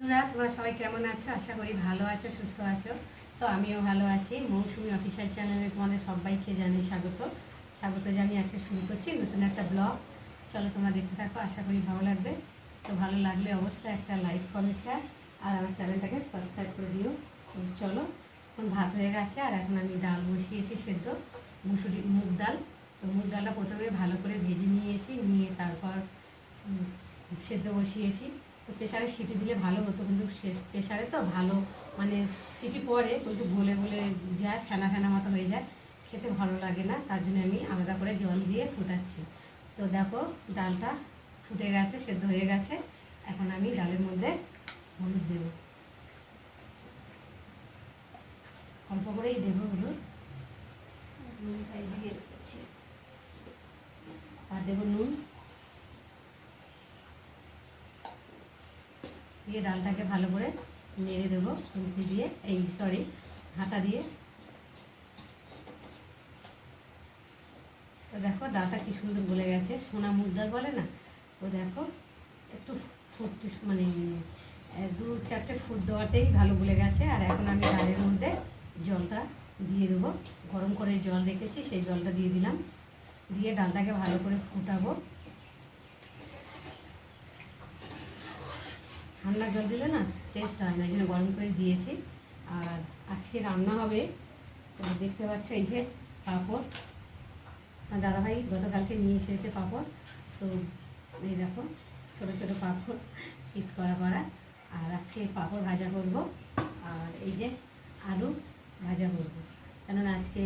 তোমরা সবাই কেমন আছো? আশা করি ভালো আছো, সুস্থ আছো। তো আমিও ভালো আছি। মৌসুমি অফিসিয়াল চ্যানেলে তোমাদের সবাইকে জানাই স্বাগত জানিয়ে আজকে শুরু করছি নতুন একটা ব্লগ। চলো তোমরা দেখতে থাকো, আশা করি ভালো লাগবে। তো ভালো লাগলে অবশ্যই একটা লাইক, কমেন্ট, শেয়ার আর আমার চ্যানেলটাকে সাবস্ক্রাইব করে দিও। চলো, এখন ভাত হয়ে গেছে আর এখন আমি ডাল বসিয়েছি সেদ্ধ, মুগ ডাল। তো মুগ ডালটা প্রথমে ভালো করে ভেজে নিয়ে তারপর সেদ্ধ বসিয়েছি। তো প্রেশারে সিটি দিলে ভালো হতো, কিন্তু প্রেশারে তো ভালো মানে সিটি পড়ে কিন্তু গলে গলে যায়, ফেনা ফেনা মতো হয়ে যায়, খেতে ভালো লাগে না। তার জন্য আমি আলাদা করে জল দিয়ে ফুটাচ্ছি। তো দেখো ডালটা ফুটে গেছে, সেদ্ধ হয়ে গেছে। এখন আমি ডালের মধ্যে হলুদ দেবো, অল্প করেই দেবো হলুদ, দিয়ে রেখেছি। আর দেবো নুন, দিয়ে ডালটাকে ভালো করে নেড়ে দেবো খুন্তি দিয়ে, হাতা দিয়ে। তো দেখো ডালটা কি সুন্দর গলে গেছে, সোনা মুগ ডাল বলে না। তো দেখো একটু ফুট মানে 2-4টে ফুট দেওয়াতেই ভালো গলে গেছে। আর এখন আমি ডালের মধ্যে জলটা দিয়ে দেবো, গরম করে জল রেখেছি সেই জলটা দিয়ে দিলাম, দিয়ে ডালটাকে ভালো করে ফুটাবো। ঠান্ডা জল দিলে না টেস্ট হয় না, এই জন্য গরম করে দিয়েছি। আর আজকে রান্না হবে, দেখতে পাচ্ছ এই যে পাঁপড়, দাদাভাই গতকালকে নিয়ে এসেছে পাঁপড়। তো এই দেখো ছোটো ছোটো পাঁপড় পিস করা। আর আজকে পাঁপড় ভাজা করব, আর এই যে আলু ভাজা করব। কেননা আজকে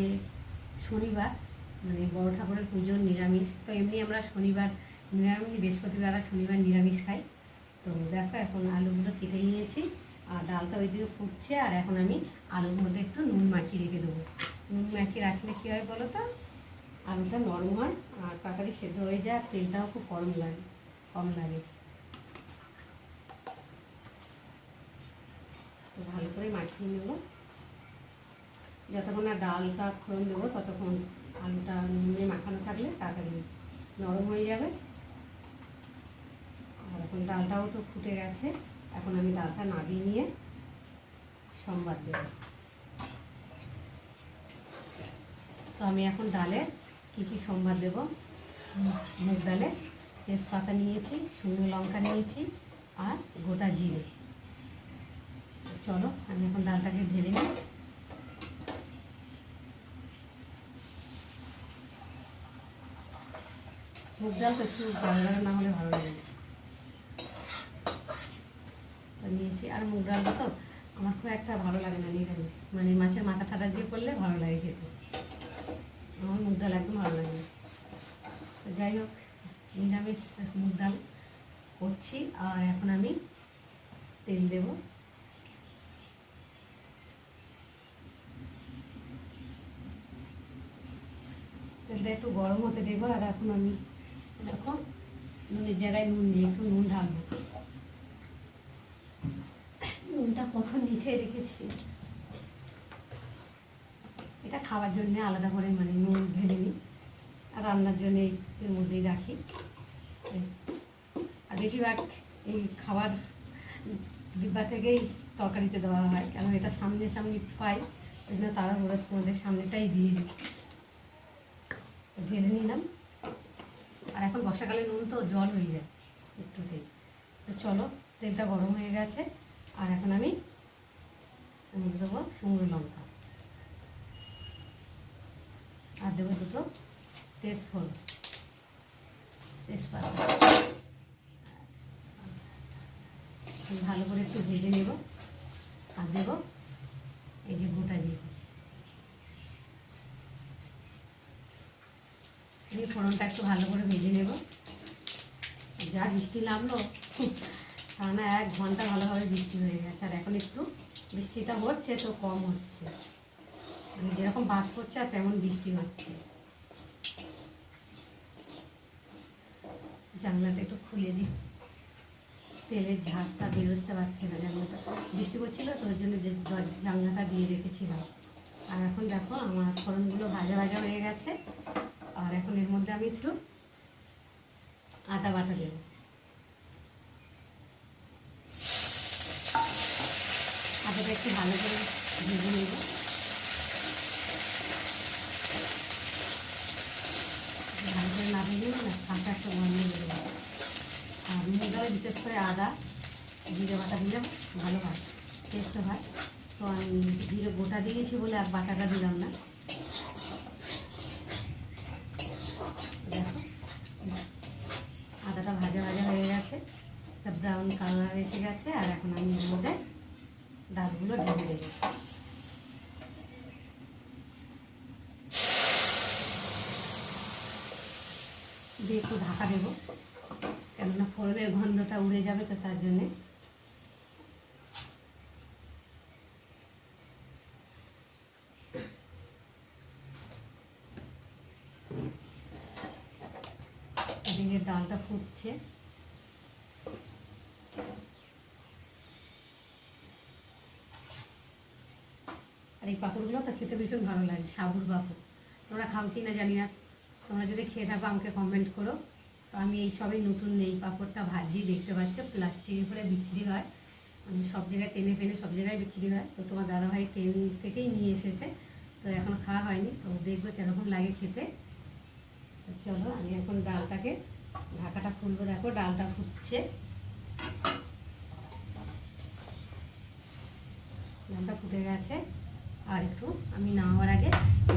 শনিবার, মানে বড় ঠাকুরের পুজোর নিরামিষ। তো এমনি আমরা শনিবার নিরামিষ, বৃহস্পতিবার আর শনিবার নিরামিষ খাই। তো দেখো এখন আলুগুলো কেটে নিয়েছি, আর ডালটা ওই দিকে ফুটছে। আর এখন আমি আলুর মধ্যে একটু নুন মাখিয়ে রেখে দেবো। নুন মাখিয়ে রাখলে কী হয় বলো তো, আলুটা নরম হয় আর তরকারি সেদ্ধ হয়ে যায়, আর তেলটাও খুব কম লাগে। তো ভালো করে মাখিয়ে নেব, যতক্ষণ না ডালটা ফোড়ন দেবো ততক্ষণ আলুটা নুনে মাখানো থাকলে তাড়াতাড়ি নরম হয়ে যাবে। আর এখন ডালটাও তো ফুটে গেছে, এখন আমি ডালটা নামিয়ে নিয়ে সম্বাদ দেব। তো আমি এখন ডালে কী কী সম্বাদ দেব, মুগ ডালে তেজপাতা নিয়েছি, শুকনো লঙ্কা নিয়েছি আর গোটা জিরে। চলো আমি এখন ডালটাকে ঢেলে নিই। মুগ ডাল তো একটু গাঢ় না হলে ভালো লাগে না। নিয়েছি, আর মুগ ডালটা তো আমার খুব একটা ভালো লাগে না নিরামিষ, মানে মাছের মাথা ঠাটা দিয়ে করলে ভালো লাগে খেতে, আমার মুগ ডাল একদম ভালো লাগে না। তো যাই হোক, নিরামিষ মুগ ডাল করছি। আর এখন আমি তেল দেব, তেলটা একটু গরম হতে দেবো। আর এখন আমি দেখো নুনের জায়গায় নুন দিয়ে একটু নুন ঢালবো, নুনটা কত নিচে রেখেছি, এটা খাওয়ার জন্য আলাদা করে মানে নুন ঢেলে নিই, আর রান্নার জন্য এর মধ্যেই রাখি। আর বেশিরভাগ এই খাবার ডিব্বা থেকেই তরকারিতে দেওয়া হয়, কেন এটা সামনে পাই, ওই জন্য তারা ওরা তোমাদের সামনেটাই দিয়ে দিই। ঢেলে নিলাম, আর এখন বর্ষাকালে নুন তো জল হয়ে যায় একটুতেই। তো চলো, তেলটা গরম হয়ে গেছে, আর এখন আমি দেবো শুকনো লঙ্কা, আর দেবো দুটো তেজপাতা। ভালো করে একটু ভেজে নেব, আর দেব এই যে গোটা জিরে, এই ফোড়নটা একটু ভালো করে ভেজে নেব। যা বৃষ্টি নামলো, টানা 1 ঘন্টা ভালোভাবে বৃষ্টি হয়ে গেছে, আর এখন একটু বৃষ্টিটা হচ্ছে তো কম হচ্ছে, মানে যেরকম বাস করছে আর তেমন বৃষ্টি হচ্ছে। জানলাটা একটু খুলে দিই, তেলের ঝাঁজটা বেরোতে পারছে না, জানলাটা বৃষ্টি করছিল তো ওই জন্য যে জানলাটা দিয়ে রেখেছিলাম। আর এখন দেখো আমার ফোড়নগুলো ভাজা ভাজা হয়ে গেছে, আর এখন এর মধ্যে আমি একটু আদা বাটা দেব। এটা একটু ভালো করে ভেজে নেব। ভালো করে না ভেজে নেব না, কাঁচা একটা গন্ধ বেরোবে। আর মুগ ডালে বিশেষ করে আদা জিরে বাটা দিলে ভালো হয়, টেস্টও হয়। তো আমি জিরে গোটা দিয়েছি বলে আর বাটাটা দিলাম না। দেখো আদাটা ভাজা ভাজা হয়ে গেছে, একটা ব্রাউন কালার এসে গেছে। আর এখন আমি এর মধ্যে ডালগুলো ঢেলে দেবো। দিয়ে একটু ঢাকা দেবো, কেননা ফোড়নের গন্ধটা উড়ে যাবে, তো তার জন্যে। এদিকে ডালটা ফুটছে। আর এই পাঁপড়গুলো তো খেতে ভীষণ ভালো লাগে, সাবুর পাঁপড়। তোমরা খাও কি না জানি না, তোমরা যদি খেয়ে থাকো আমাকে কমেন্ট করো। তো আমি এই সবই নতুন এই পাঁপড়টা ভাজি, দেখতে পাচ্ছ প্লাস্টিকের উপরে বিক্রি হয়, মানে সব জায়গায় টেনে ফেনে সব জায়গায় বিক্রি হয়। তো তোমার দাদাভাই ট্রেন থেকেই নিয়ে এসেছে, তো এখন খাওয়া হয়নি, তো দেখবো কীরকম লাগে খেতে। চলো আমি এখন ডালটাকে ঢাকাটা খুলবো। দেখো ডালটা ফুটছে, ডালটা ফুটে গেছে। আর একটু আমি নামাবার আগে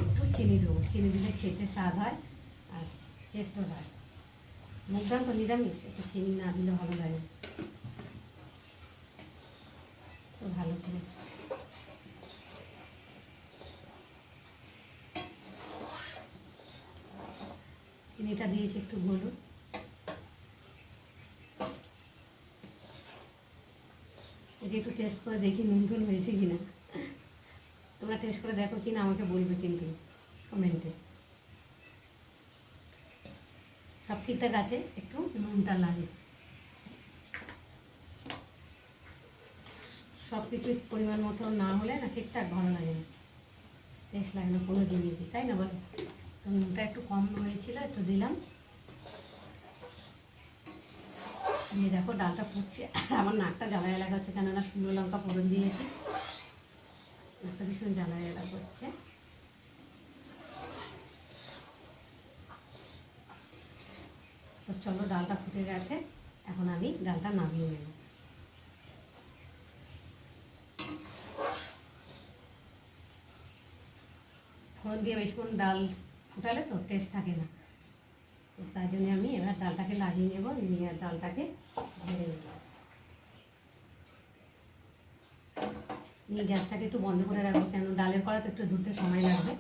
একটু চিনি দেবো, চিনি দিলে খেতে স্বাদ হয় আর টেস্টও হয়। মুগ ডাল তো নিরামিষ, একটু চিনি না দিলে ভালো লাগে। তো ভালো করে চিনিটা দিয়েছি, একটু হলুদ, এটি একটু টেস্ট করে দেখি নুন টুন হয়েছে কিনা। তোমরা টেস্ট করে দেখো কিনা আমাকে বলবে কিন্তু কমেন্টে। সব ঠিকঠাক আছে, একটু নুনটা লাগে। সব কিছু পরিমাণ মতো না হলে না ঠিকঠাক ভালো লাগে না, টেস্ট লাগে না কোনো জিনিসই, তাই না বলো? তো নুনটা একটু কম হয়েছিল, একটু দিলাম। দিয়ে দেখো ডালটা ফুটছে। আমার নাকটা জ্বালায় এলাকা হচ্ছে, কেননা শুকনো লঙ্কা ফোড়ন দিয়েছি, নাকটা ভীষণ জ্বালায় এলাকা হচ্ছে। তো চলো ডালটা ফুটে গেছে, এখন আমি ডালটা নামিয়ে নেব। ফোড়ন দিয়ে বেশিক্ষণ ডাল ফুটালে তো টেস্ট থাকে না, তো তাই জন্য আমি এবার ডালটাকে লাগিয়ে নেব, নিয়ে ডালটাকে ঢেলে নেব। নিয়ে গ্যাসটাকে একটু বন্ধ করে রাখবো, কেন ডালের কড়া তো একটু ধুতে সময় লাগবে।